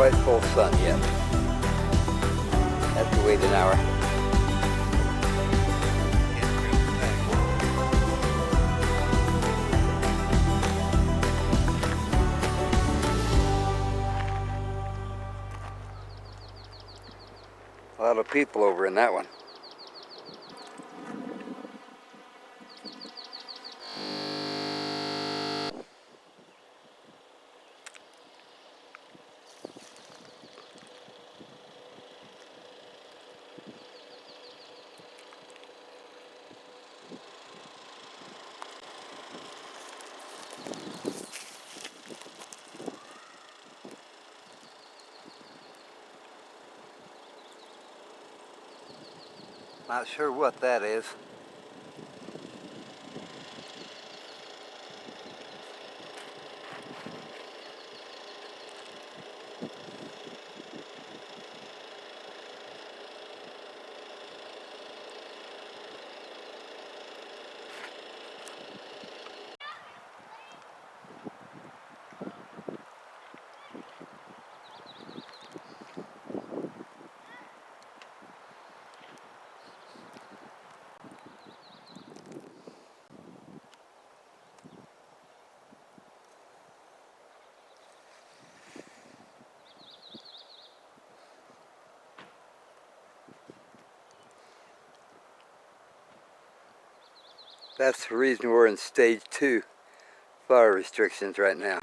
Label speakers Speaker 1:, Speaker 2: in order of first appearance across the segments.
Speaker 1: quite full sun yet. Have to wait an hour. A lot of people over in that one. Not sure what that is. That's the reason we're in stage 2 fire restrictions right now.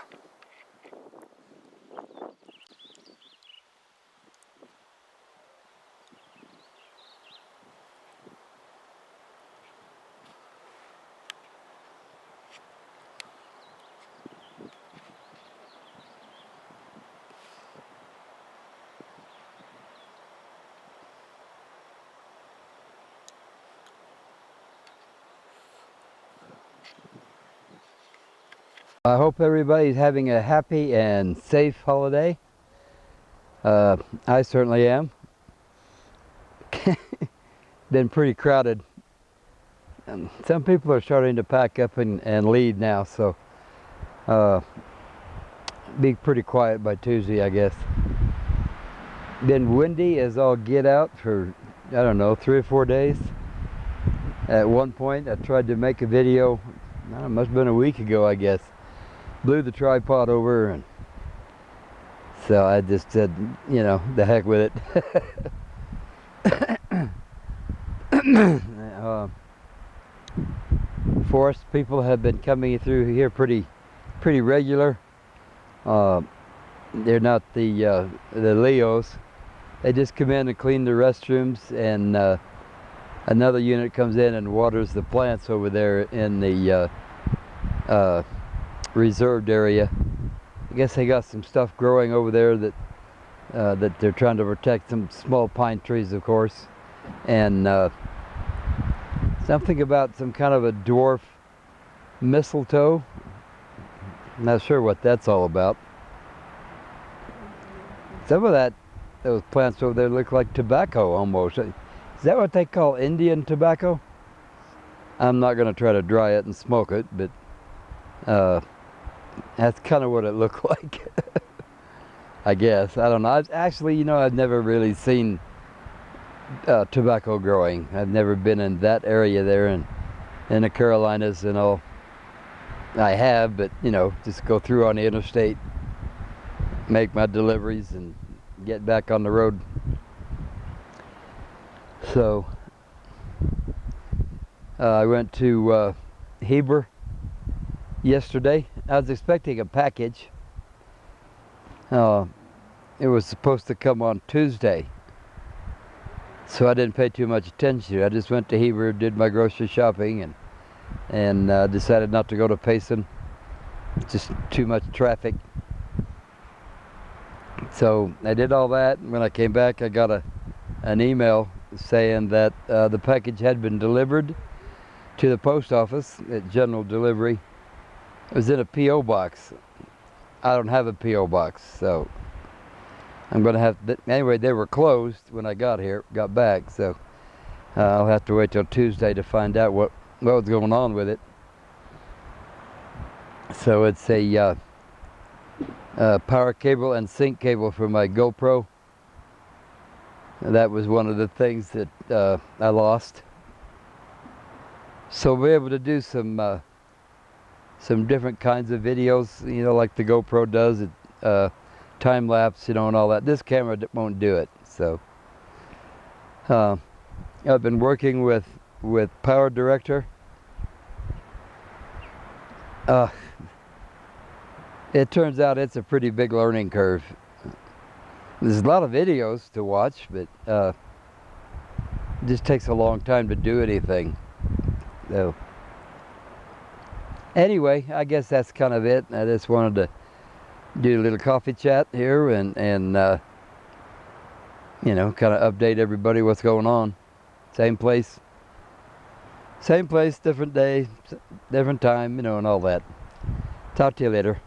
Speaker 1: I hope everybody's having a happy and safe holiday. I certainly am. Been pretty crowded. Some people are starting to pack up and leave now, so be pretty quiet by Tuesday, I guess. Been windy as all get out for, I don't know, 3 or 4 days. At one point I tried to make a video, it must have been a week ago, I guess. Blew the tripod over, and so I just said, you know, the heck with it. Forest people have been coming through here pretty regular. They're not the Leos. They just come in and clean the restrooms, and another unit comes in and waters the plants over there in the reserved area. I guess they got some stuff growing over there that that they're trying to protect, some small pine trees, of course, and something about some kind of a dwarf mistletoe. Not sure what that's all about. Some of those plants over there look like tobacco almost. Is that what they call Indian tobacco? I'm not going to try to dry it and smoke it, but that's kind of what it looked like. I guess. I don't know. Actually, you know, I've never really seen tobacco growing. I've never been in that area there in the Carolinas and all. I have, but you know, just go through on the interstate, make my deliveries, and get back on the road. So I went to Heber yesterday. I was expecting a package. It was supposed to come on Tuesday, so I didn't pay too much attention to it. I just went to Heber, did my grocery shopping, and decided not to go to Payson. Just too much traffic. So I did all that, and when I came back, I got an email saying that the package had been delivered to the post office at general delivery. It was in a P.O. box. I don't have a P.O. box, so I'm gonna have to, anyway, they were closed when I got back, so I'll have to wait till Tuesday to find out what was going on with it. So it's a power cable and sync cable for my GoPro. That was one of the things that I lost. So we're able to do some different kinds of videos, you know, like the GoPro does, it time lapse, you know, and all that. This camera won't do it. So I've been working with Power Director. It turns out it's a pretty big learning curve. There's a lot of videos to watch, but it just takes a long time to do anything. So anyway, I guess that's kind of it. I just wanted to do a little coffee chat here and you know, kind of update everybody what's going on. Same place, different day, different time, you know, and all that. Talk to you later.